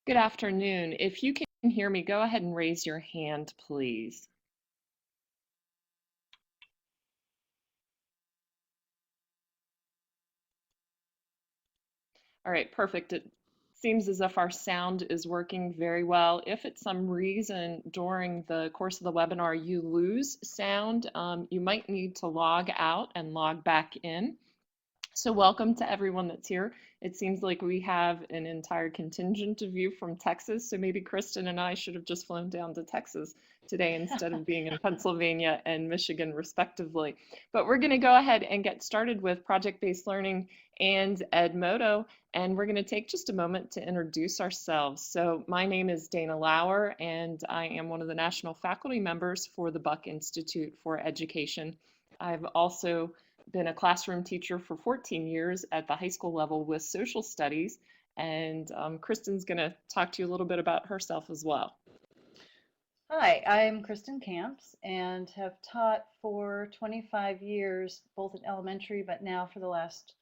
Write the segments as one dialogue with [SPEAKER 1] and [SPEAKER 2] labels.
[SPEAKER 1] Good afternoon. If you can hear me, go ahead and raise your hand, please. All right, perfect. It seems as if our sound is working very well. If at some reason during the course of the webinar you lose sound, you might need to log out and log back in. So welcome to everyone that's here. It seems like we have an entire contingent of you from Texas, so maybe Kristyn and I should have just flown down to Texas today instead of being in Pennsylvania and Michigan respectively. But we're going to go ahead and get started with project-based learning and Edmodo, and we're going to take just a moment to introduce ourselves. So my name is Dayna Laur, and I am one of the national faculty members for the Buck Institute for Education. I've also been a classroom teacher for 14 years at the high school level with social studies, and Kristyn's going to talk to you a little bit about herself as well.
[SPEAKER 2] Hi, I'm Kristyn Kamps and have taught for 25 years, both in elementary, but now for the last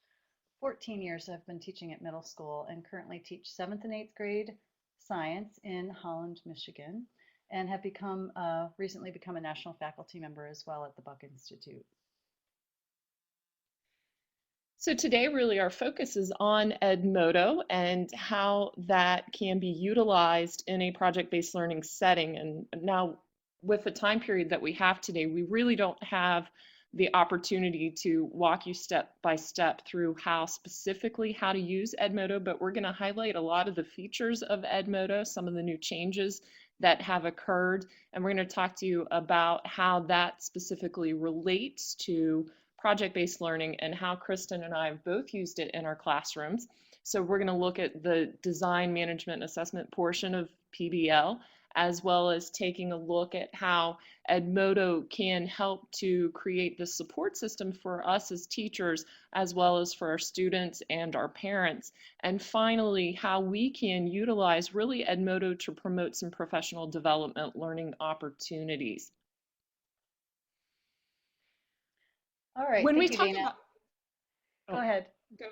[SPEAKER 2] 14 years I've been teaching at middle school and currently teach 7th and 8th grade science in Holland, Michigan, and have recently become a national faculty member as well at the Buck Institute.
[SPEAKER 1] So today, really, our focus is on Edmodo and how that can be utilized in a project-based learning setting. And now, with the time period that we have today, we really don't have the opportunity to walk you step by step through how to use Edmodo, but we're going to highlight a lot of the features of Edmodo, some of the new changes that have occurred, and we're going to talk to you about how that specifically relates to project-based learning and how Kristyn and I have both used it in our classrooms. So we're going to look at the design management assessment portion of PBL, as well as taking a look at how Edmodo can help to create the support system for us as teachers, as well as for our students and our parents. And finally, how we can utilize really Edmodo to promote some professional development learning opportunities.
[SPEAKER 2] All right,
[SPEAKER 1] When we
[SPEAKER 2] thank you,
[SPEAKER 1] talk
[SPEAKER 2] Dayna.
[SPEAKER 1] about,
[SPEAKER 2] Go
[SPEAKER 1] oh,
[SPEAKER 2] ahead.
[SPEAKER 1] go.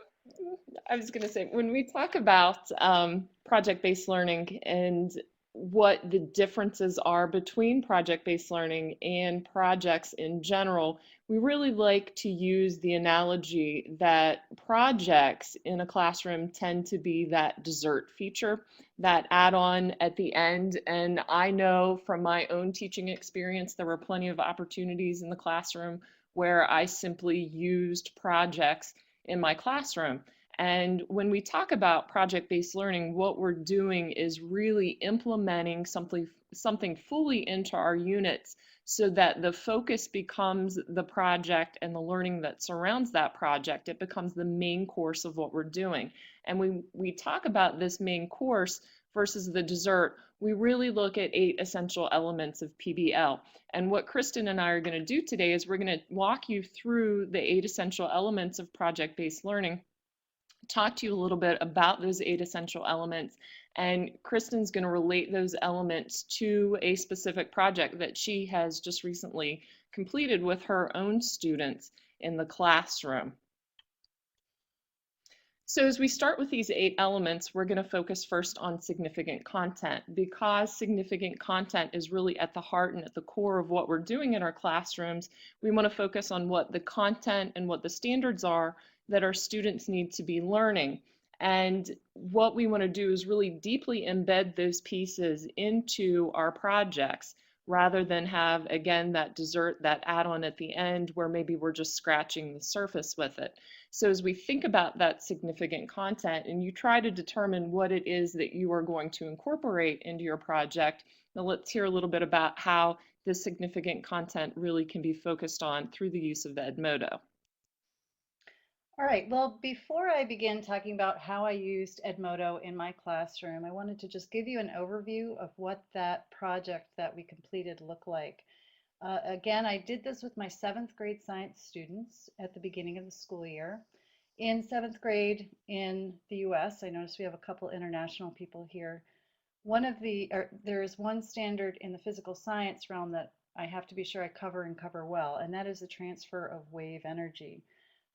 [SPEAKER 1] I was going to say, when we talk about project-based learning and what the differences are between project-based learning and projects in general, we really like to use the analogy that projects in a classroom tend to be that dessert feature, that add-on at the end. And I know from my own teaching experience, there were plenty of opportunities in the classroom where I simply used projects in my classroom. And when we talk about project-based learning, what we're doing is really implementing something fully into our units so that the focus becomes the project and the learning that surrounds that project. It becomes the main course of what we're doing. And when we talk about this main course versus the dessert, we really look at 8 essential elements of PBL. And what Kristyn and I are going to do today is we're going to walk you through the 8 essential elements of project-based learning, talk to you a little bit about those 8 essential elements, and Kristyn's going to relate those elements to a specific project that she has just recently completed with her own students in the classroom. So as we start with these 8 elements, we're going to focus first on significant content, because significant content is really at the heart and at the core of what we're doing in our classrooms. We want to focus on what the content and what the standards are that our students need to be learning. And what we want to do is really deeply embed those pieces into our projects, rather than have, again, that dessert, that add-on at the end where maybe we're just scratching the surface with it. So as we think about that significant content and you try to determine what it is that you are going to incorporate into your project, now let's hear a little bit about how this significant content really can be focused on through the use of Edmodo.
[SPEAKER 2] All right, well, before I begin talking about how I used Edmodo in my classroom, I wanted to just give you an overview of what that project that we completed looked like. Again, I did this with my 7th grade science students at the beginning of the school year. In 7th grade in the US, I noticed we have a couple international people here. There is one standard in the physical science realm that I have to be sure I cover and cover well, and that is the transfer of wave energy.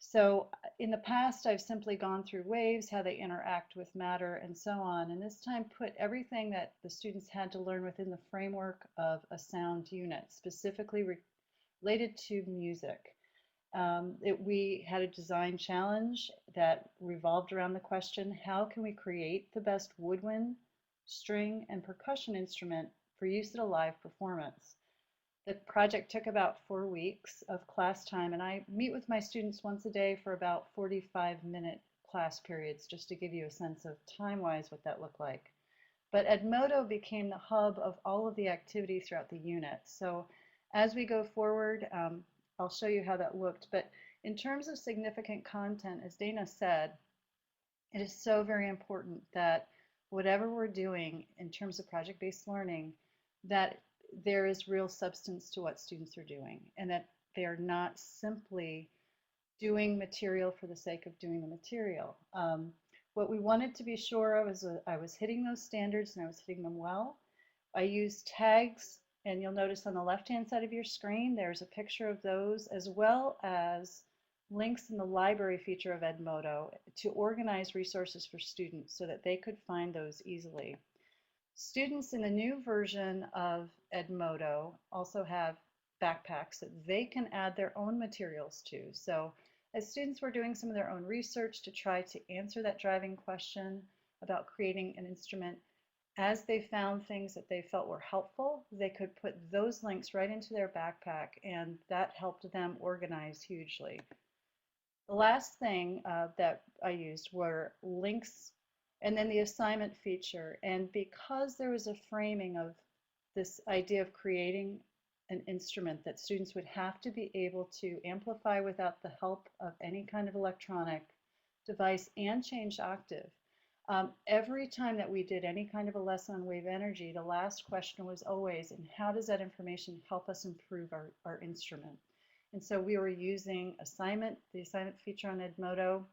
[SPEAKER 2] So in the past, I've simply gone through waves, how they interact with matter, and so on. And this time put everything that the students had to learn within the framework of a sound unit, specifically related to music. We had a design challenge that revolved around the question, how can we create the best woodwind, string, and percussion instrument for use at a live performance? The project took about 4 weeks of class time, and I meet with my students once a day for about 45-minute class periods, just to give you a sense of time-wise what that looked like. But Edmodo became the hub of all of the activity throughout the unit. So as we go forward, I'll show you how that looked. But in terms of significant content, as Dayna said, it is so very important that whatever we're doing in terms of project-based learning, that there is real substance to what students are doing and that they are not simply doing material for the sake of doing the material. What we wanted to be sure of is I was hitting those standards and I was hitting them well. I used tags, and you'll notice on the left-hand side of your screen, there's a picture of those, as well as links in the library feature of Edmodo to organize resources for students so that they could find those easily. Students in the new version of Edmodo also have backpacks that they can add their own materials to. So as students were doing some of their own research to try to answer that driving question about creating an instrument, as they found things that they felt were helpful, they could put those links right into their backpack, and that helped them organize hugely. The last thing that I used were links and then the assignment feature. And because there was a framing of this idea of creating an instrument that students would have to be able to amplify without the help of any kind of electronic device and change octave, every time that we did any kind of a lesson on wave energy, the last question was always, and how does that information help us improve our instrument? And so we were using the assignment feature on Edmodo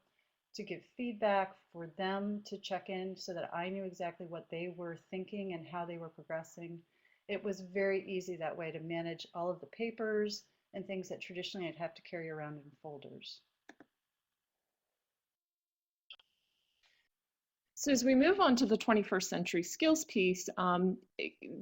[SPEAKER 2] to give feedback for them to check in so that I knew exactly what they were thinking and how they were progressing. It was very easy that way to manage all of the papers and things that traditionally I'd have to carry around in folders.
[SPEAKER 1] So as we move on to the 21st century skills piece,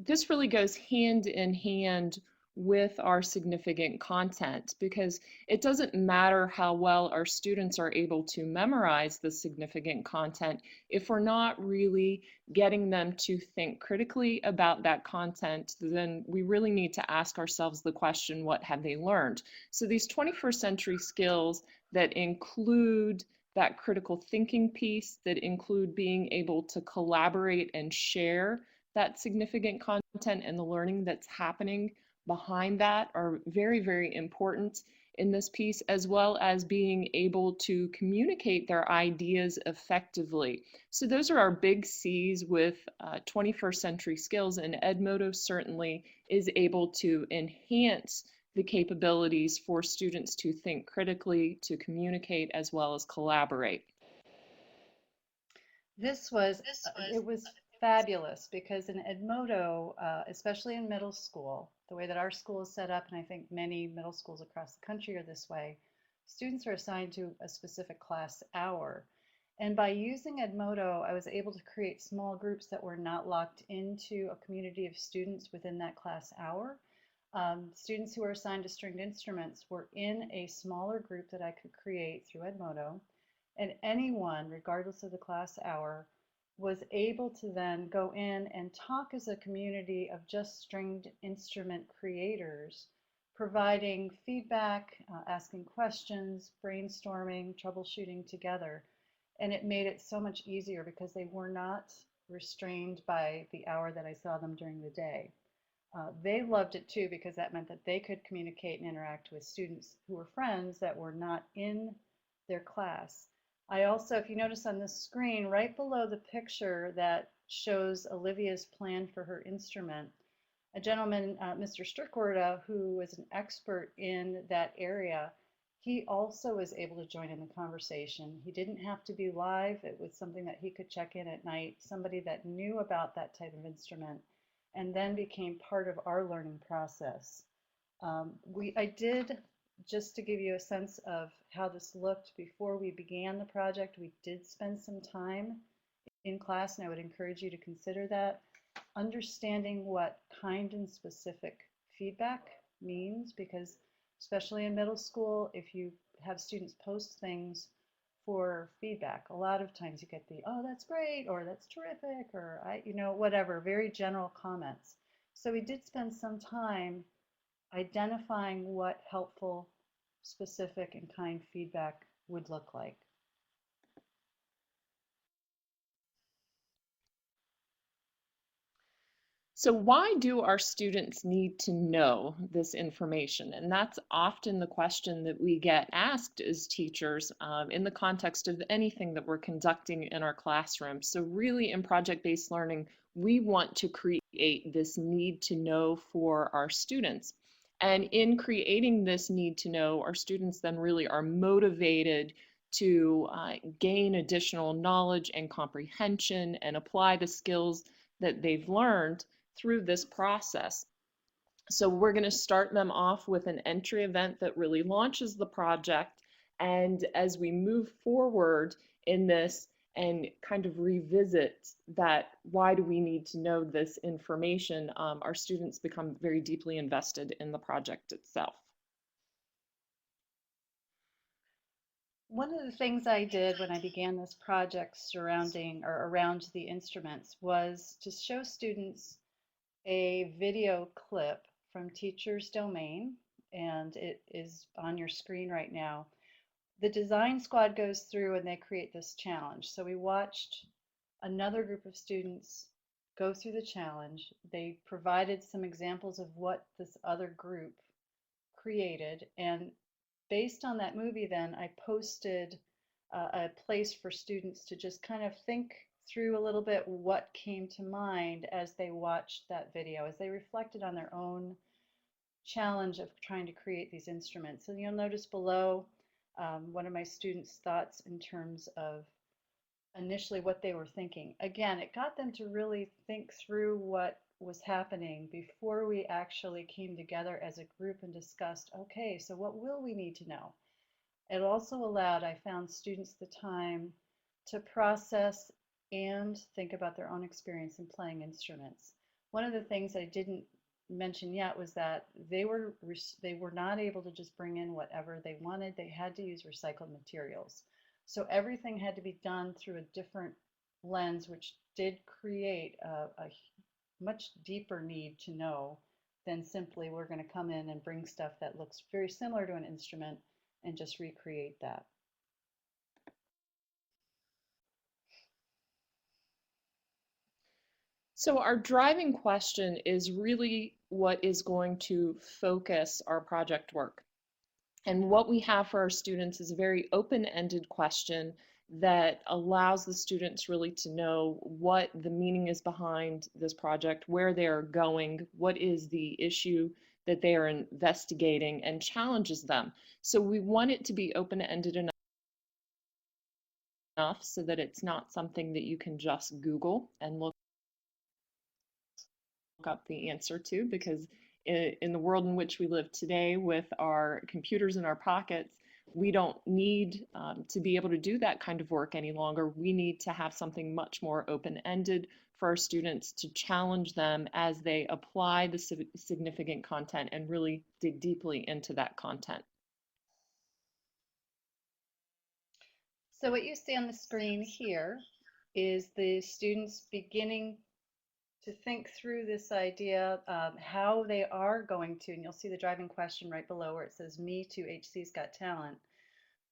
[SPEAKER 1] this really goes hand in hand with our significant content, because it doesn't matter how well our students are able to memorize the significant content if we're not really getting them to think critically about that content. Then we really need to ask ourselves the question, what have they learned? So these 21st century skills that include that critical thinking piece, that include being able to collaborate and share that significant content and the learning that's happening behind that, are very, very important in this piece, as well as being able to communicate their ideas effectively. So those are our big C's with 21st century skills, and Edmodo certainly is able to enhance the capabilities for students to think critically, to communicate, as well as collaborate.
[SPEAKER 2] It was fabulous because in Edmodo, especially in middle school, the way that our school is set up, and I think many middle schools across the country are this way, students are assigned to a specific class hour. And by using Edmodo, I was able to create small groups that were not locked into a community of students within that class hour. Students who were assigned to stringed instruments were in a smaller group that I could create through Edmodo, and anyone, regardless of the class hour, was able to then go in and talk as a community of just stringed instrument creators, providing feedback, asking questions, brainstorming, troubleshooting together. And it made it so much easier because they were not restrained by the hour that I saw them during the day. They loved it too because that meant that they could communicate and interact with students who were friends that were not in their class. I also, if you notice on the screen, right below the picture that shows Olivia's plan for her instrument, a gentleman, Mr. Strickwerda, who was an expert in that area, he also was able to join in the conversation. He didn't have to be live. It was something that he could check in at night, somebody that knew about that type of instrument, and then became part of our learning process. I did just to give you a sense of how this looked before we began the project, we did spend some time in class, and I would encourage you to consider that. Understanding what kind and specific feedback means, because especially in middle school, if you have students post things for feedback, a lot of times you get the, oh, that's great, or that's terrific, or whatever, very general comments. So we did spend some time identifying what helpful, specific, and kind feedback would look like.
[SPEAKER 1] So why do our students need to know this information? And that's often the question that we get asked as teachers in the context of anything that we're conducting in our classroom. So really in project-based learning, we want to create this need to know for our students. And in creating this need to know, our students then really are motivated to gain additional knowledge and comprehension and apply the skills that they've learned through this process. So we're going to start them off with an entry event that really launches the project. And as we move forward in this and kind of revisit that, why do we need to know this information, our students become very deeply invested in the project itself.
[SPEAKER 2] One of the things I did when I began this project surrounding or around the instruments was to show students a video clip from Teacher's Domain, and it is on your screen right now. The design squad goes through and they create this challenge. So we watched another group of students go through the challenge. They provided some examples of what this other group created, and based on that movie, then I posted a place for students to just kind of think through a little bit what came to mind as they watched that video, as they reflected on their own challenge of trying to create these instruments. And you'll notice below one of my students' thoughts in terms of initially what they were thinking. Again, it got them to really think through what was happening before we actually came together as a group and discussed, okay, so what will we need to know? It also allowed, I found, students the time to process and think about their own experience in playing instruments. One of the things I didn't mention yet was that they were not able to just bring in whatever they wanted. They had to use recycled materials. So everything had to be done through a different lens, which did create a much deeper need to know than simply we're going to come in and bring stuff that looks very similar to an instrument and just recreate that.
[SPEAKER 1] So our driving question is really what is going to focus our project work. And what we have for our students is a very open-ended question that allows the students really to know what the meaning is behind this project, where they are going, what is the issue that they are investigating, and challenges them. So we want it to be open-ended enough so that it's not something that you can just Google and look up the answer to, because in the world in which we live today with our computers in our pockets, we don't need to be able to do that kind of work any longer. We need to have something much more open-ended for our students to challenge them as they apply the significant content and really dig deeply into that content.
[SPEAKER 2] So what you see on the screen here is the students beginning to think through this idea, how they are going to, and you'll see the driving question right below where it says me to HC's Got Talent,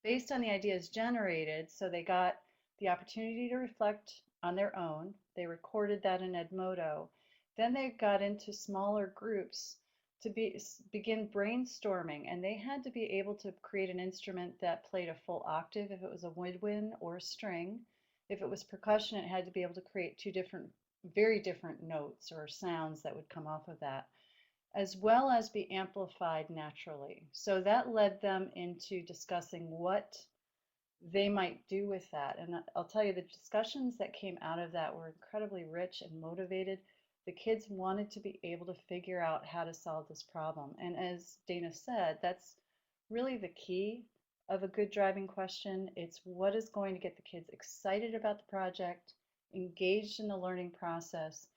[SPEAKER 2] based on the ideas generated. So they got the opportunity to reflect on their own. They recorded that in Edmodo. Then they got into smaller groups to begin brainstorming, and they had to be able to create an instrument that played a full octave if it was a woodwind or a string. If it was percussion, it had to be able to create two different, very different notes or sounds that would come off of that, as well as be amplified naturally. So that led them into discussing what they might do with that. And I'll tell you, the discussions that came out of that were incredibly rich and motivated. The kids wanted to be able to figure out how to solve this problem. And as Dayna said, that's really the key of a good driving question. It's what is going to get the kids excited about the project, engaged in the learning process,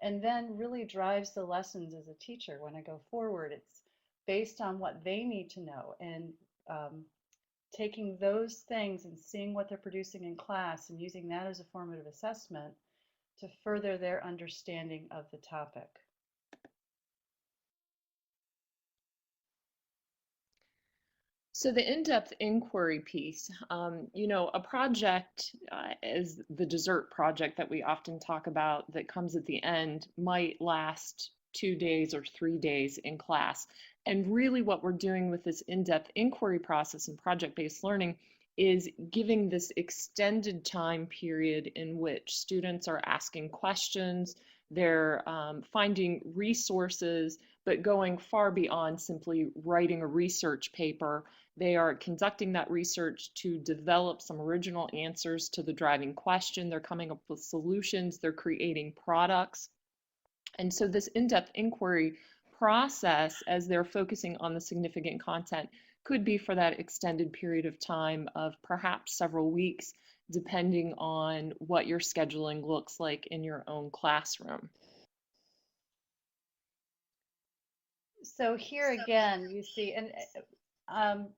[SPEAKER 2] and then really drives the lessons as a teacher when I go forward. It's based on what they need to know and um, taking those things and seeing what they're producing in class and using that as a formative assessment to further their understanding of the topic.
[SPEAKER 1] So the in-depth inquiry piece, a project is the dessert project that we often talk about that comes at the end might last 2 days or 3 days in class. And really what we're doing with this in-depth inquiry process and project-based learning is giving this extended time period in which students are asking questions, they're finding resources, but going far beyond simply writing a research paper. They are conducting that research to develop some original answers to the driving question. They're coming up with solutions. They're creating products. And so this in-depth inquiry process, as they're focusing on the significant content, could be for that extended period of time of perhaps several weeks, depending on what your scheduling looks like in your own classroom.
[SPEAKER 2] So here again, you see, and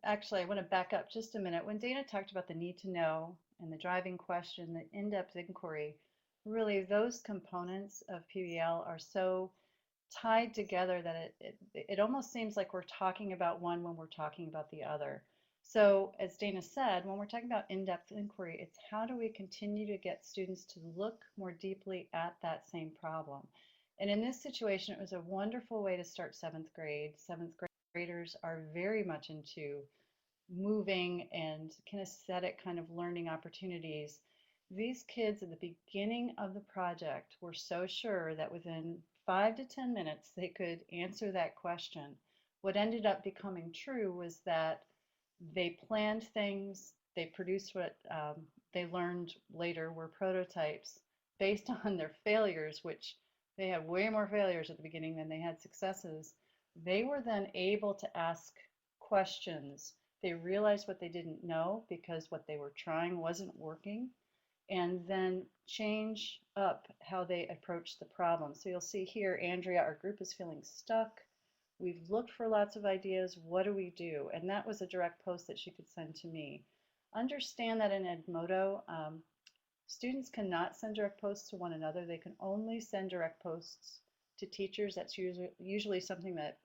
[SPEAKER 2] actually, I want to back up just a minute. When Dayna talked about the need to know and the driving question, the in-depth inquiry, really those components of PBL are so tied together that it almost seems like we're talking about one when we're talking about the other. So as Dayna said, when we're talking about in-depth inquiry, it's how do we continue to get students to look more deeply at that same problem? And in this situation, it was a wonderful way to start seventh grade. Seventh graders are very much into moving and kinesthetic kind of learning opportunities. These kids at the beginning of the project were so sure that within 5 to 10 minutes they could answer that question. What ended up becoming true was that they planned things, they produced what they learned later were prototypes based on their failures, which they had way more failures at the beginning than they had successes. They were then able to ask questions. They realized what they didn't know because what they were trying wasn't working, and then change up how they approach the problem. So you'll see here, Andrea, our group is feeling stuck. We've looked for lots of ideas. What do we do? And that was a direct post that she could send to me. Understand that in Edmodo, students cannot send direct posts to one another. They can only send direct posts to teachers. That's usually something that,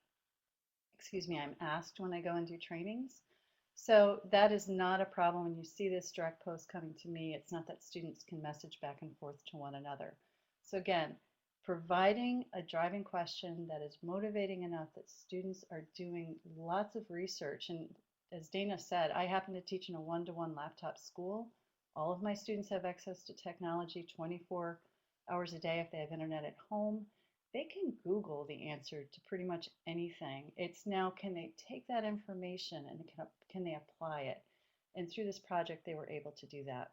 [SPEAKER 2] excuse me, I'm asked when I go and do trainings. So that is not a problem when you see this direct post coming to me. It's not that students can message back and forth to one another. So again, providing a driving question that is motivating enough that students are doing lots of research. And as Dayna said, I happen to teach in a one-to-one laptop school. All of my students have access to technology 24 hours a day if they have internet at home. They can Google the answer to pretty much anything. It's now, can they take that information and can they apply it? And through this project, they were able to do that.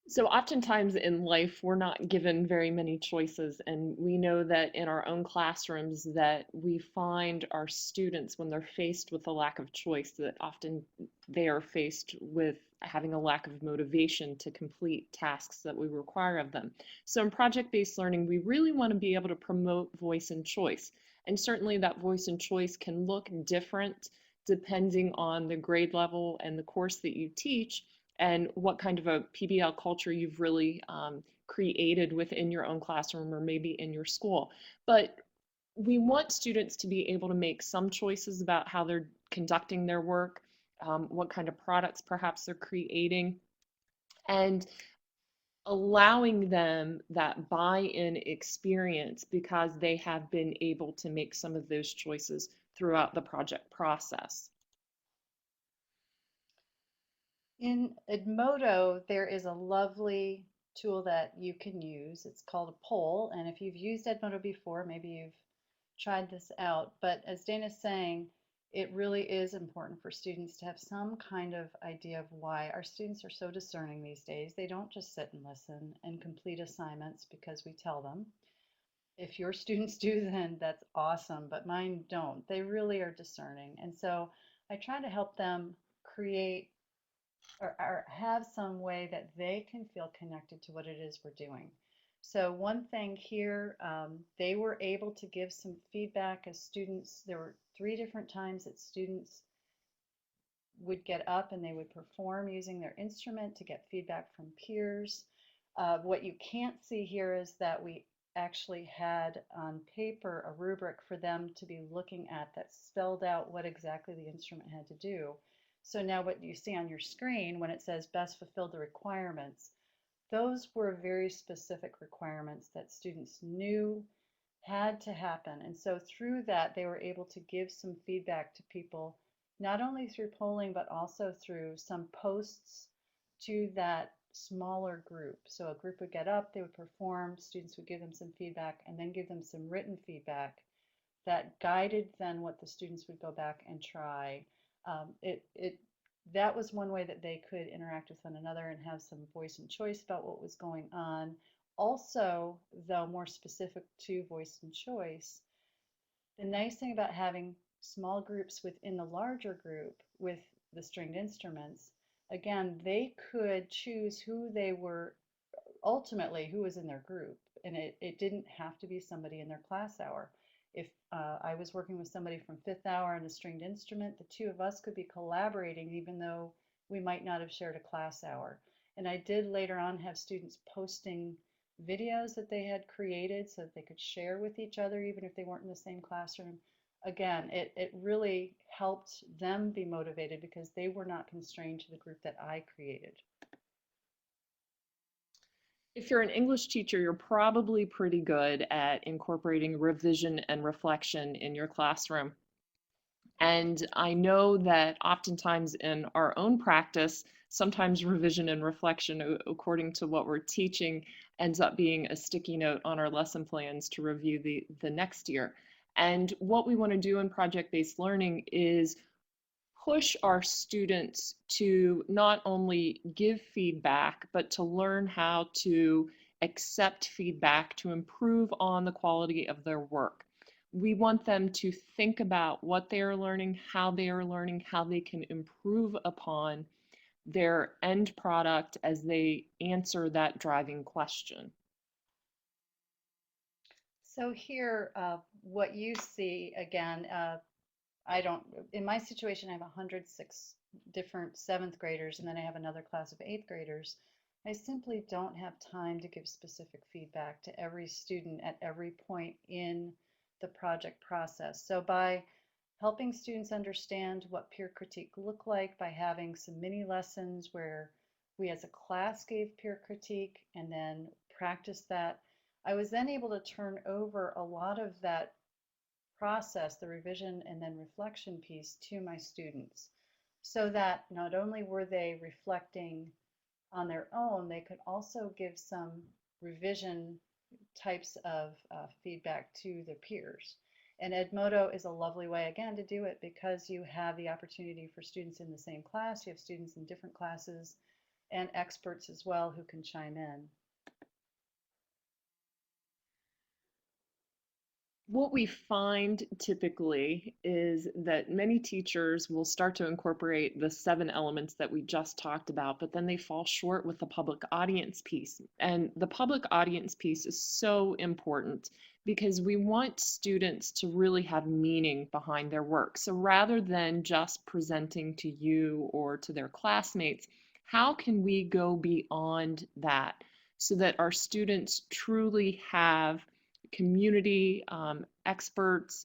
[SPEAKER 1] So oftentimes in life, we're not given very many choices, and we know that in our own classrooms that we find our students when they're faced with a lack of choice, that often they are faced with having a lack of motivation to complete tasks that we require of them. So in project-based learning, we really want to be able to promote voice and choice. And certainly that voice and choice can look different depending on the grade level and the course that you teach, and what kind of a PBL culture you've really created within your own classroom or maybe in your school. But we want students to be able to make some choices about how they're conducting their work, what kind of products perhaps they're creating, and allowing them that buy-in experience because they have been able to make some of those choices throughout the project process.
[SPEAKER 2] In Edmodo, there is a lovely tool that you can use. It's called a poll. And if you've used Edmodo before, maybe you've tried this out. But as Dayna's saying, it really is important for students to have some kind of idea of why. Our students are so discerning these days. They don't just sit and listen and complete assignments because we tell them. If your students do, then that's awesome, but mine don't. They really are discerning. And so I try to help them create or have some way that they can feel connected to what it is we're doing. So one thing here, they were able to give some feedback as students. There were 3 different times that students would get up and they would perform using their instrument to get feedback from peers. What you can't see here is that we actually had on paper a rubric for them to be looking at that spelled out what exactly the instrument had to do. So now what you see on your screen when it says best fulfilled the requirements, those were very specific requirements that students knew had to happen. And so through that, they were able to give some feedback to people, not only through polling, but also through some posts to that smaller group. So a group would get up, they would perform, students would give them some feedback, and then give them some written feedback that guided then what the students would go back and try. That was one way that they could interact with one another and have some voice and choice about what was going on. Also, though more specific to voice and choice, the nice thing about having small groups within the larger group with the stringed instruments, again, they could choose who they were, ultimately who was in their group, and it didn't have to be somebody in their class hour. If I was working with somebody from fifth hour and a stringed instrument, the two of us could be collaborating even though we might not have shared a class hour. And I did later on have students posting videos that they had created so that they could share with each other even if they weren't in the same classroom. Again, it really helped them be motivated because they were not constrained to the group that I created.
[SPEAKER 1] If you're an English teacher, you're probably pretty good at incorporating revision and reflection in your classroom. And I know that oftentimes in our own practice, sometimes revision and reflection, according to what we're teaching, ends up being a sticky note on our lesson plans to review the next year. And what we want to do in project-based learning is push our students to not only give feedback, but to learn how to accept feedback to improve on the quality of their work. We want them to think about what they are learning, how they can improve upon their end product as they answer that driving question.
[SPEAKER 2] So here, what you see again, I don't, in my situation, I have 106 different seventh graders, and then I have another class of eighth graders. I simply don't have time to give specific feedback to every student at every point in the project process. So by helping students understand what peer critique looked like, by having some mini lessons where we as a class gave peer critique and then practiced that, I was then able to turn over a lot of that process, the revision and then reflection piece, to my students so that not only were they reflecting on their own, they could also give some revision types of feedback to their peers. And Edmodo is a lovely way, again, to do it because you have the opportunity for students in the same class, you have students in different classes, and experts as well who can chime in.
[SPEAKER 1] What we find typically is that many teachers will start to incorporate the 7 elements that we just talked about, but then they fall short with the public audience piece. And the public audience piece is so important because we want students to really have meaning behind their work. So rather than just presenting to you or to their classmates, how can we go beyond that so that our students truly have community experts,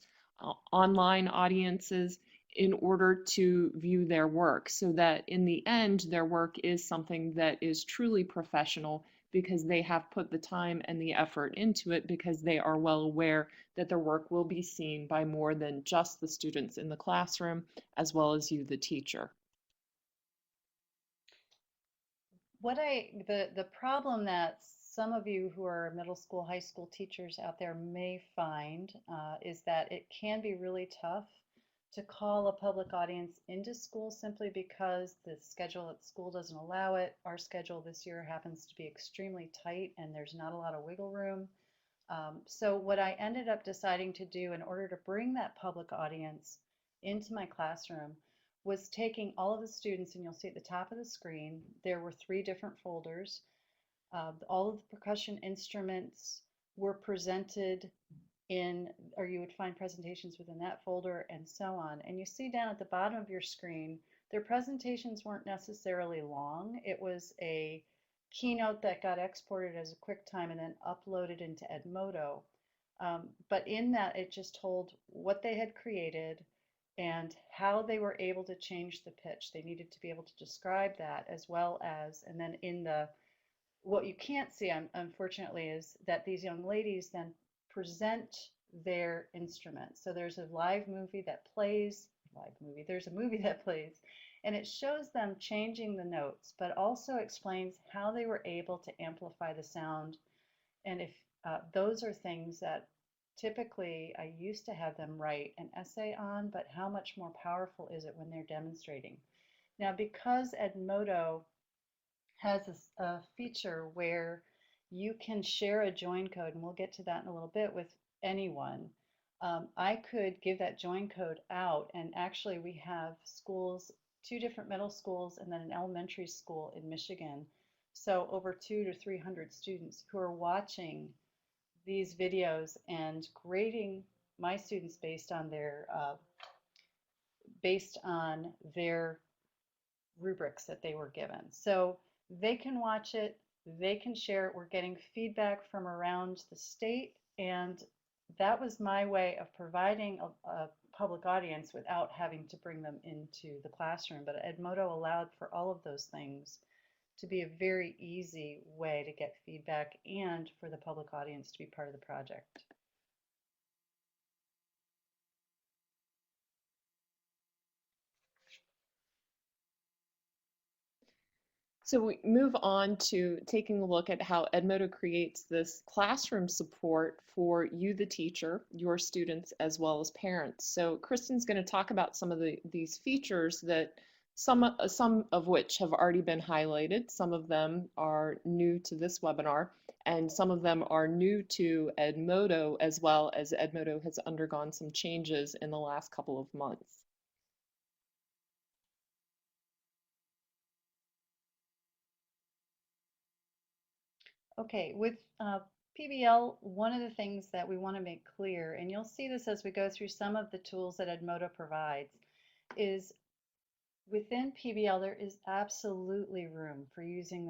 [SPEAKER 1] online audiences in order to view their work so that in the end their work is something that is truly professional because they have put the time and the effort into it because they are well aware that their work will be seen by more than just the students in the classroom as well as you, the teacher.
[SPEAKER 2] The problem that some of you who are middle school, high school teachers out there may find is that it can be really tough to call a public audience into school simply because the schedule at school doesn't allow it. Our schedule this year happens to be extremely tight and there's not a lot of wiggle room. So what I ended up deciding to do in order to bring that public audience into my classroom was taking all of the students, and you'll see at the top of the screen, there were 3 different folders. All of the percussion instruments were presented in, or you would find presentations within that folder and so on. And you see down at the bottom of your screen, their presentations weren't necessarily long. It was a keynote that got exported as a QuickTime and then uploaded into Edmodo. But in that, it just told what they had created and how they were able to change the pitch. They needed to be able to describe that as well as, and then in the, what you can't see, unfortunately, is that these young ladies then present their instruments. So there's a live movie that plays, there's a movie that plays, and it shows them changing the notes, but also explains how they were able to amplify the sound. And if those are things that typically I used to have them write an essay on, but how much more powerful is it when they're demonstrating? Now, because Edmodo has a feature where you can share a join code, and we'll get to that in a little bit, with anyone. I could give that join code out, and actually we have schools, 2 different middle schools and then an elementary school in Michigan. So over 200 to 300 students who are watching these videos and grading my students based on their rubrics that they were given. So they can watch it, they can share it. We're getting feedback from around the state, and that was my way of providing a public audience without having to bring them into the classroom. But Edmodo allowed for all of those things to be a very easy way to get feedback and for the public audience to be part of the project.
[SPEAKER 1] So we move on to taking a look at how Edmodo creates this classroom support for you, the teacher, your students, as well as parents. So Kristyn's going to talk about some of these features that some of which have already been highlighted. Some of them are new to this webinar, and some of them are new to Edmodo, as well as Edmodo has undergone some changes in the last couple of months.
[SPEAKER 2] Okay, with PBL, one of the things that we want to make clear, and you'll see this as we go through some of the tools that Edmodo provides, is within PBL there is absolutely room for using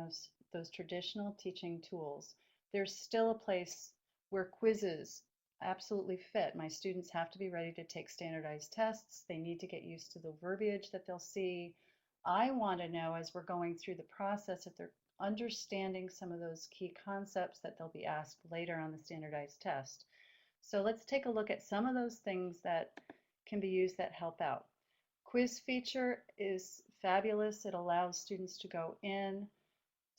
[SPEAKER 2] those traditional teaching tools. There's still a place where quizzes absolutely fit. My students have to be ready to take standardized tests. They need to get used to the verbiage that they'll see. I want to know as we're going through the process if they're understanding some of those key concepts that they'll be asked later on the standardized test. So let's take a look at some of those things that can be used that help out. Quiz feature is fabulous. It allows students to go in,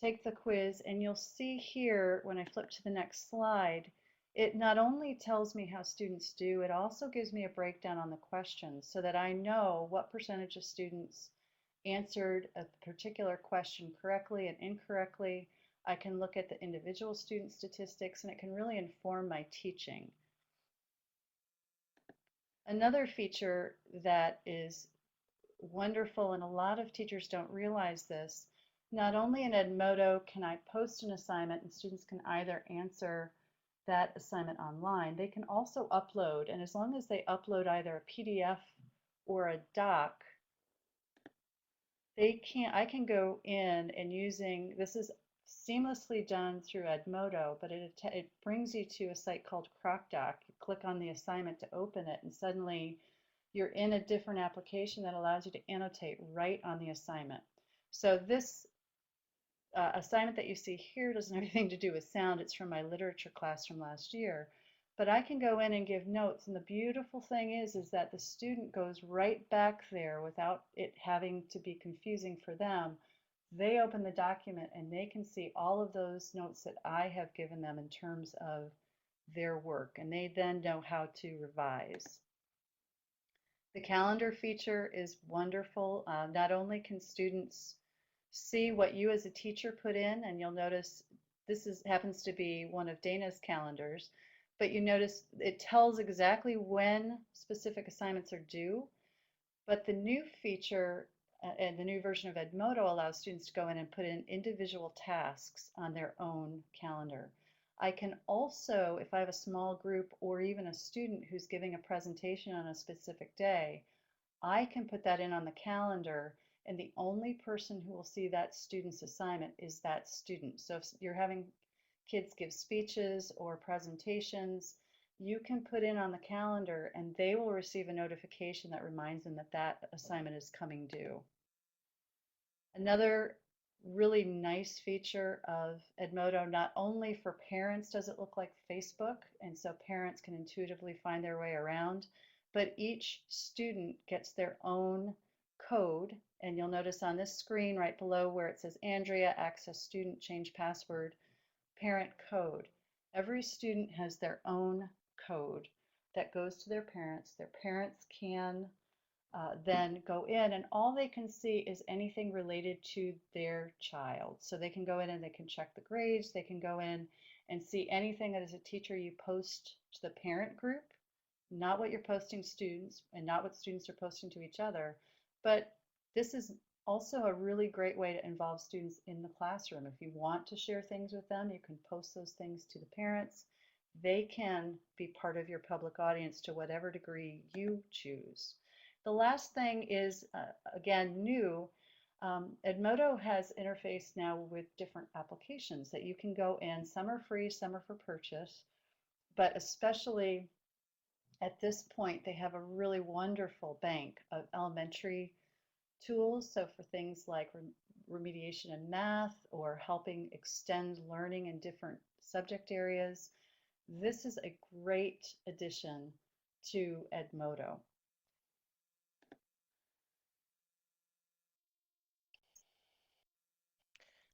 [SPEAKER 2] take the quiz, and you'll see here when I flip to the next slide, it not only tells me how students do, it also gives me a breakdown on the questions so that I know what percentage of students answered a particular question correctly and incorrectly. I can look at the individual student statistics, and it can really inform my teaching. Another feature that is wonderful, and a lot of teachers don't realize this, not only in Edmodo can I post an assignment and students can either answer that assignment online, they can also upload, and as long as they upload either a PDF or a doc, I can go in and using, this is seamlessly done through Edmodo, but it brings you to a site called CrocDoc. You click on the assignment to open it, and suddenly you're in a different application that allows you to annotate right on the assignment. So this assignment that you see here doesn't have anything to do with sound. It's from my literature class from last year. But I can go in and give notes, and the beautiful thing is that the student goes right back there without it having to be confusing for them. They open the document and they can see all of those notes that I have given them in terms of their work, and they then know how to revise. The calendar feature is wonderful. Not only can students see what you as a teacher put in, and you'll notice this happens to be one of Dayna's calendars. but you notice it tells exactly when specific assignments are due. But the new feature and the new version of Edmodo allows students to go in and put in individual tasks on their own calendar. I can also, if I have a small group or even a student who's giving a presentation on a specific day, I can put that in on the calendar, and the only person who will see that student's assignment is that student. So if you're having kids give speeches or presentations, you can put in on the calendar and they will receive a notification that reminds them that that assignment is coming due. Another really nice feature of Edmodo, not only for parents does it look like Facebook, and so parents can intuitively find their way around, but each student gets their own code. And you'll notice on this screen right below where it says Andrea, access student, change password, parent code. Every student has their own code that goes to their parents. Their parents can then go in and all they can see is anything related to their child. So they can go in and they can check the grades. They can go in and see anything that as a teacher you post to the parent group, not what you're posting to students and not what students are posting to each other. But this is also a really great way to involve students in the classroom. If you want to share things with them, you can post those things to the parents. They can be part of your public audience to whatever degree you choose. The last thing is, again, new. Edmodo has interfaced now with different applications that you can go in. Some are free, some are for purchase, but especially at this point, they have a really wonderful bank of elementary tools. So for things like remediation in math or helping extend learning in different subject areas, this is a great addition to Edmodo.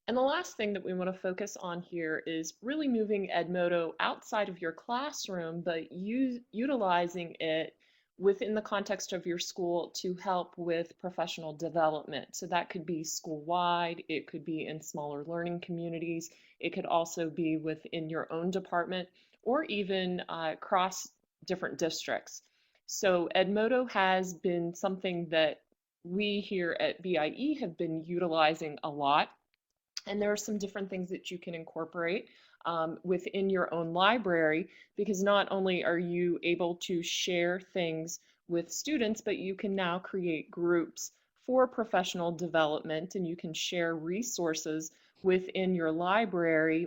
[SPEAKER 1] And the last thing that we want to focus on here is really moving Edmodo outside of your classroom, but utilizing it within the context of your school to help with professional development. So that could be school-wide, it could be in smaller learning communities, it could also be within your own department, or even across different districts. So Edmodo has been something that we here at BIE have been utilizing a lot. And there are some different things that you can incorporate within your own library, because not only are you able to share things with students, but you can now create groups for professional development, and you can share resources within your library,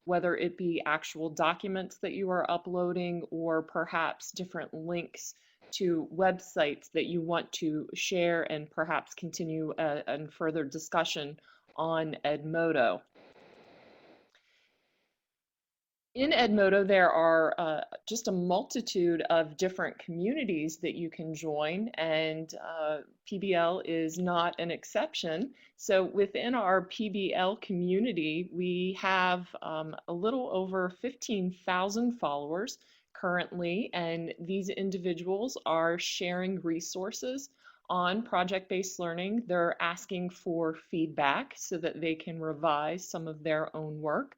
[SPEAKER 1] whether it be actual documents that you are uploading or perhaps different links to websites that you want to share and perhaps continue a further discussion on Edmodo. In Edmodo, there are just a multitude of different communities that you can join, and PBL is not an exception. So within our PBL community, we have a little over 15,000 followers currently, and these individuals are sharing resources on project-based learning. They're asking for feedback so that they can revise some of their own work.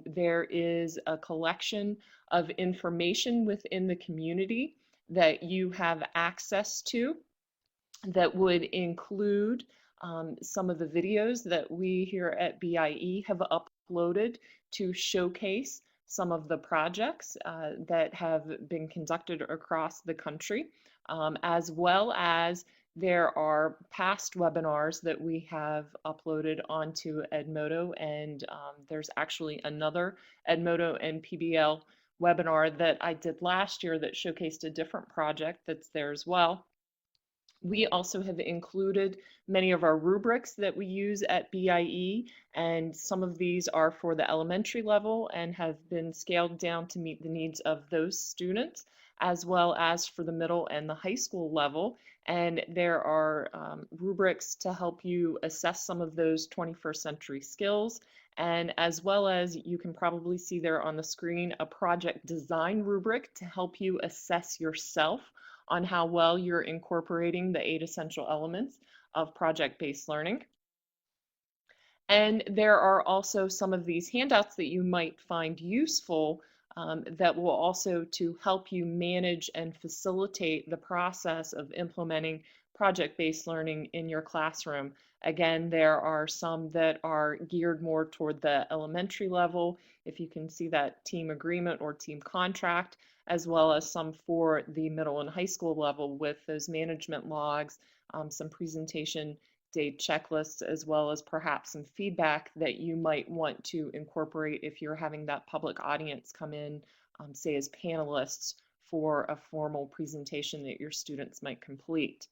[SPEAKER 1] There is a collection of information within the community that you have access to that would include some of the videos that we here at BIE have uploaded to showcase some of the projects that have been conducted across the country, as well as there are past webinars that we have uploaded onto Edmodo, and there's actually another Edmodo and PBL webinar that I did last year that showcased a different project that's there as well. We also have included many of our rubrics that we use at BIE, and some of these are for the elementary level and have been scaled down to meet the needs of those students, as well as for the middle and the high school level. And there are rubrics to help you assess some of those 21st century skills. And as well as, you can probably see there on the screen, a project design rubric to help you assess yourself on how well you're incorporating the 8 essential elements of project-based learning. And there are also some of these handouts that you might find useful that will also to help you manage and facilitate the process of implementing project-based learning in your classroom. Again, there are some that are geared more toward the elementary level, if you can see that team agreement or team contract, as well as some for the middle and high school level with those management logs, some presentation day checklists, as well as perhaps some feedback that you might want to incorporate if you're having that public audience come in, say as panelists for a formal presentation that your students might complete.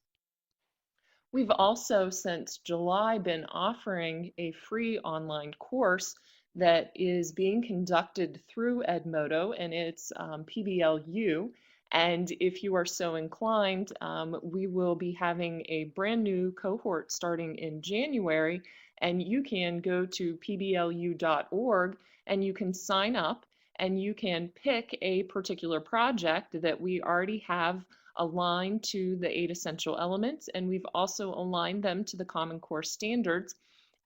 [SPEAKER 1] We've also, since July, been offering a free online course that is being conducted through Edmodo, and it's PBLU. And if you are so inclined, we will be having a brand new cohort starting in January, and you can go to pblu.org and you can sign up and you can pick a particular project that we already have aligned to the 8 essential elements, and we've also aligned them to the Common Core standards.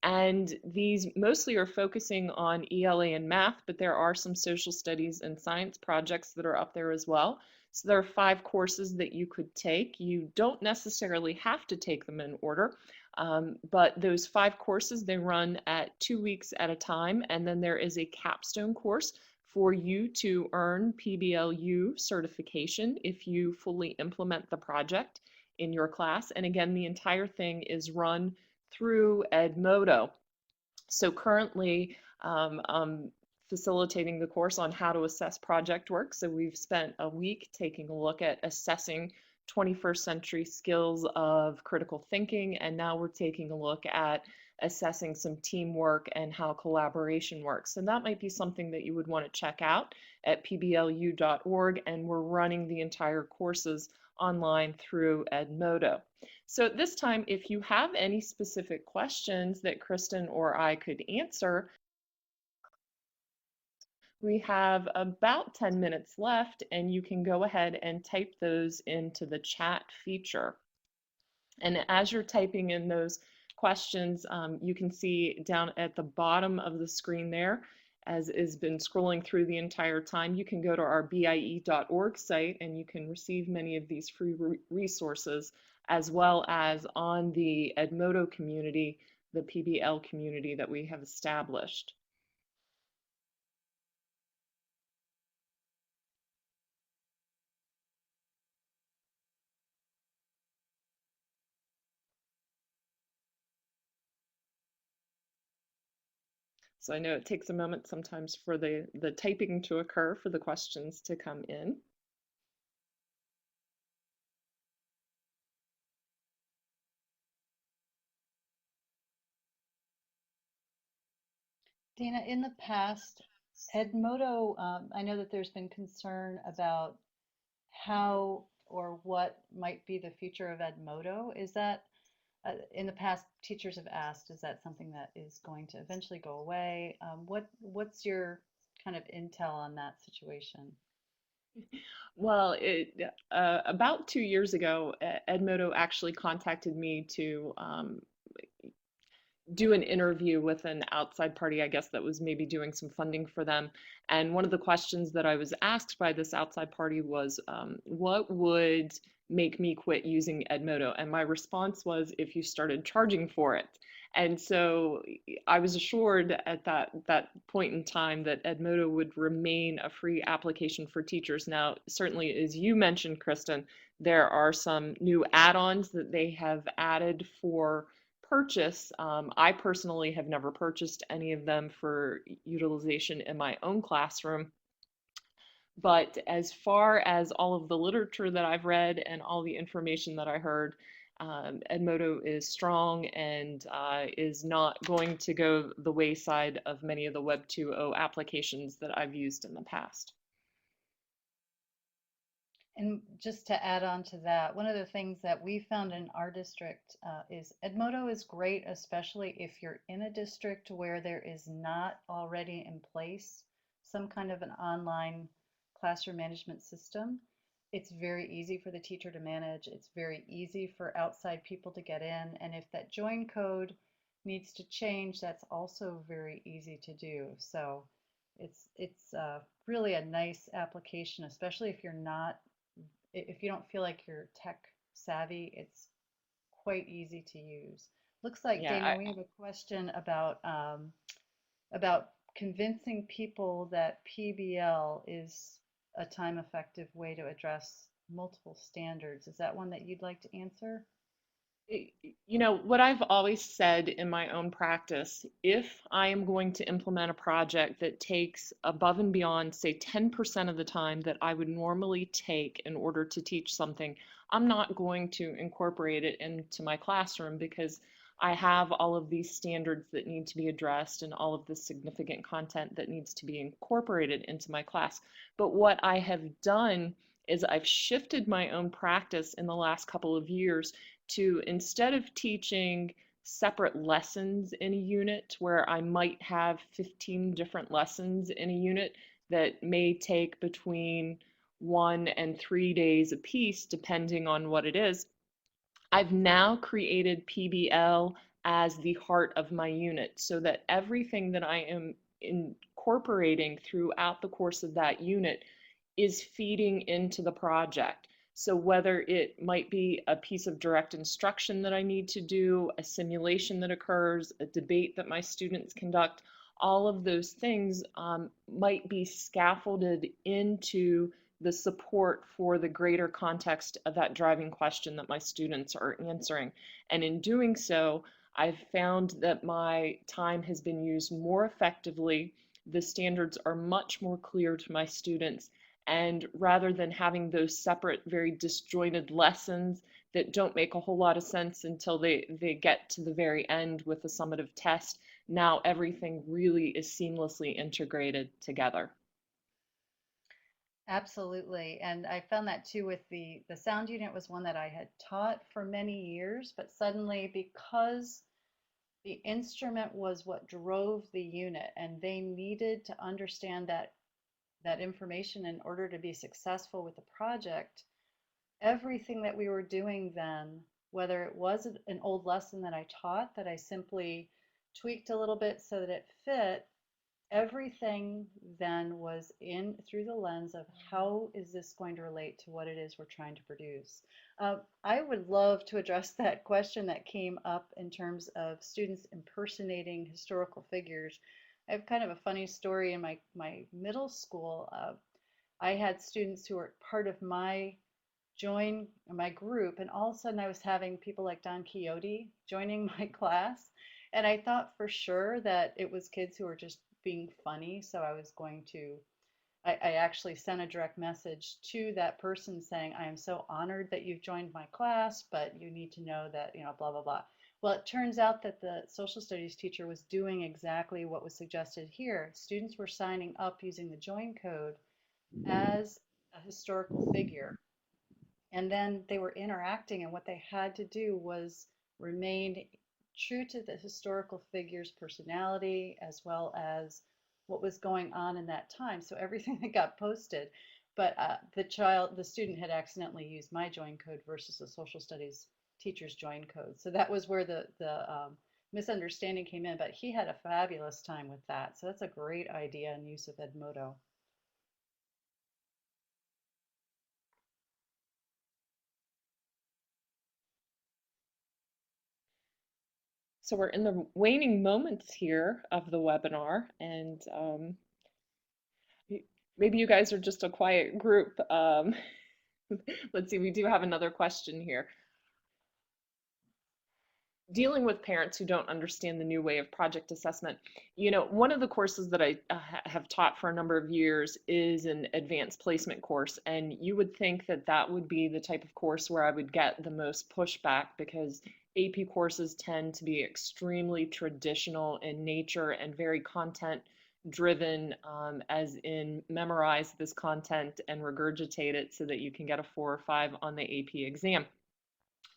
[SPEAKER 1] And these mostly are focusing on ELA and math, but there are some social studies and science projects that are up there as well. So there are 5 courses that you could take. You don't necessarily have to take them in order, but those 5 courses, they run at 2 weeks at a time, and then there is a capstone course for you to earn PBLU certification if you fully implement the project in your class. And again, the entire thing is run through Edmodo. So currently, I'm facilitating the course on how to assess project work. So we've spent a week taking a look at assessing 21st century skills of critical thinking, and now we're taking a look at assessing some teamwork and how collaboration works. And that might be something that you would want to check out at pblu.org, and we're running the entire courses online through Edmodo. So at this time, if you have any specific questions that Kristyn or I could answer, we have about 10 minutes left, and you can go ahead and type those into the chat feature. And as you're typing in those questions, you can see down at the bottom of the screen there, as has been scrolling through the entire time, you can go to our BIE.org site and you can receive many of these free resources, as well as on the Edmodo community, the PBL community that we have established. So I know it takes a moment sometimes for the typing to occur, for the questions to come in.
[SPEAKER 2] Dayna, in the past, Edmodo, I know that there's been concern about how or what might be the future of Edmodo. Is that, in the past, teachers have asked, is that something that is going to eventually go away? What's your kind of intel on that situation?
[SPEAKER 1] Well, about 2 years ago, Edmodo actually contacted me to do an interview with an outside party, I guess, that was maybe doing some funding for them. And one of the questions that I was asked by this outside party was, what would make me quit using Edmodo? And my response was, if you started charging for it. And so I was assured at that point in time that Edmodo would remain a free application for teachers. Now, certainly, as you mentioned, Kristyn, there are some new add-ons that they have added for purchase. I personally have never purchased any of them for utilization in my own classroom. But as far as all of the literature that I've read and all the information that I heard, Edmodo is strong and is not going to go the wayside of many of the Web 2.0 applications that I've used in the past.
[SPEAKER 2] And just to add on to that, one of the things that we found in our district is Edmodo is great, especially if you're in a district where there is not already in place some kind of an online classroom management system. It's very easy for the teacher to manage. It's very easy for outside people to get in. And if that join code needs to change, that's also very easy to do. So It's really a nice application, especially if you're not, if you don't feel like you're tech savvy. It's quite easy to use. Looks like,
[SPEAKER 1] Yeah,
[SPEAKER 2] Dayna, we have a question about convincing people that PBL is a time effective way to address multiple standards. Is that one that you'd like to answer?
[SPEAKER 1] You know, what I've always said in my own practice, if I am going to implement a project that takes above and beyond, say, 10% of the time that I would normally take in order to teach something, I'm not going to incorporate it into my classroom because I have all of these standards that need to be addressed and all of the significant content that needs to be incorporated into my class. But what I have done is I've shifted my own practice in the last couple of years to, instead of teaching separate lessons in a unit where I might have 15 different lessons in a unit that may take between 1 and 3 days a piece, depending on what it is, I've now created PBL as the heart of my unit so that everything that I am incorporating throughout the course of that unit is feeding into the project. So whether it might be a piece of direct instruction that I need to do, a simulation that occurs, a debate that my students conduct, all of those things might be scaffolded into the support for the greater context of that driving question that my students are answering. And in doing so, I've found that my time has been used more effectively. The standards are much more clear to my students. And rather than having those separate, very disjointed lessons that don't make a whole lot of sense until they get to the very end with the summative test, now everything really is seamlessly integrated together.
[SPEAKER 2] Absolutely. And I found that too with the sound unit was one that I had taught for many years, but suddenly because the instrument was what drove the unit and they needed to understand that information in order to be successful with the project, everything that we were doing then, whether it was an old lesson that I taught that I simply tweaked a little bit so that it fit, everything then was in through the lens of how is this going to relate to what it is we're trying to produce. I would love to address that question that came up in terms of students impersonating historical figures. I have kind of a funny story in my middle school. I had students who were part of my group, and all of a sudden I was having people like Don Quixote joining my class. And I thought for sure that it was kids who were just being funny. So I was going to, I actually sent a direct message to that person saying, I am so honored that you've joined my class, but you need to know that, blah, blah, blah. Well, it turns out that the social studies teacher was doing exactly what was suggested here. Students were signing up using the join code as a historical figure. And then they were interacting, and what they had to do was remain true to the historical figure's personality as well as what was going on in that time. So everything that got posted, but the student had accidentally used my join code versus the social studies teacher's join code. So that was where the misunderstanding came in. But he had a fabulous time with that. So that's a great idea and use of Edmodo.
[SPEAKER 1] So we're in the waning moments here of the webinar, and maybe you guys are just a quiet group. Let's see, we do have another question here. Dealing with parents who don't understand the new way of project assessment. You know, one of the courses that I have taught for a number of years is an advanced placement course, and you would think that that would be the type of course where I would get the most pushback because AP courses tend to be extremely traditional in nature and very content driven, as in memorize this content and regurgitate it so that you can get a 4 or 5 on the AP exam.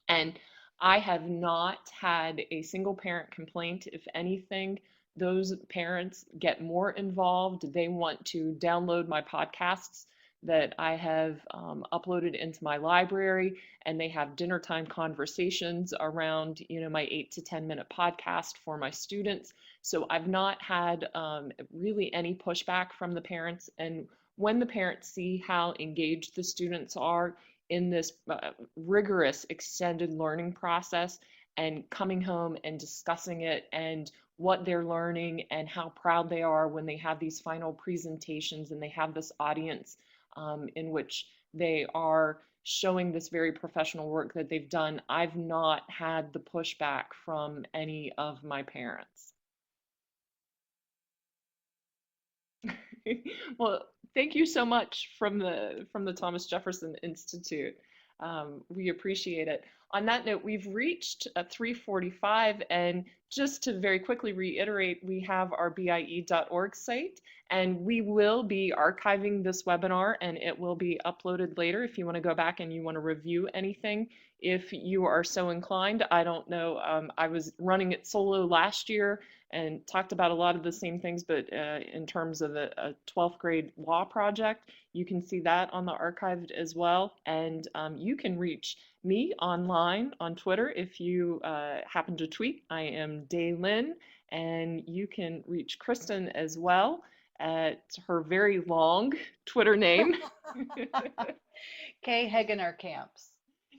[SPEAKER 1] And I have not had a single parent complaint. If anything, those parents get more involved. They want to download my podcasts that I have uploaded into my library, and they have dinner time conversations around, my 8 to 10 minute podcast for my students. So I've not had really any pushback from the parents. And when the parents see how engaged the students are in this rigorous extended learning process, and coming home and discussing it and what they're learning and how proud they are when they have these final presentations and they have this audience in which they are showing this very professional work that they've done, I've not had the pushback from any of my parents. Well, thank you so much from the Thomas Jefferson Institute. We appreciate it. On that note, we've reached 3:45, and just to very quickly reiterate, we have our BIE.org site, and we will be archiving this webinar, and it will be uploaded later if you want to go back and you want to review anything. If you are so inclined, I don't know, I was running it solo last year and talked about a lot of the same things, but in terms of a 12th grade law project, you can see that on the archived as well. And you can reach me online on Twitter if you happen to tweet. I am Daylin, and you can reach Kristyn as well at her very long Twitter name.
[SPEAKER 2] Kay Hagener Kamps.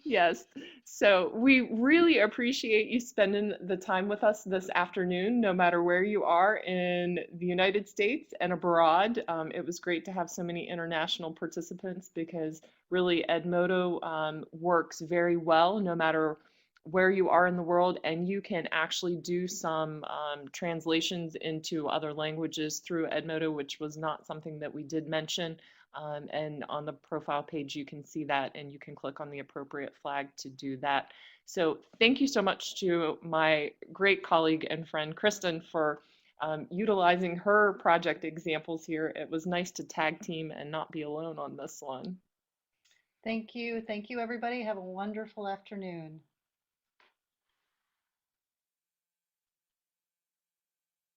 [SPEAKER 1] Yes. So we really appreciate you spending the time with us this afternoon, no matter where you are in the United States and abroad. It was great to have so many international participants because really Edmodo works very well no matter where you are in the world, and you can actually do some translations into other languages through Edmodo, which was not something that we did mention. And on the profile page, you can see that, and you can click on the appropriate flag to do that. So thank you so much to my great colleague and friend, Kristyn, for utilizing her project examples here. It was nice to tag team and not be alone on this one.
[SPEAKER 2] Thank you. Thank you, everybody. Have a wonderful afternoon.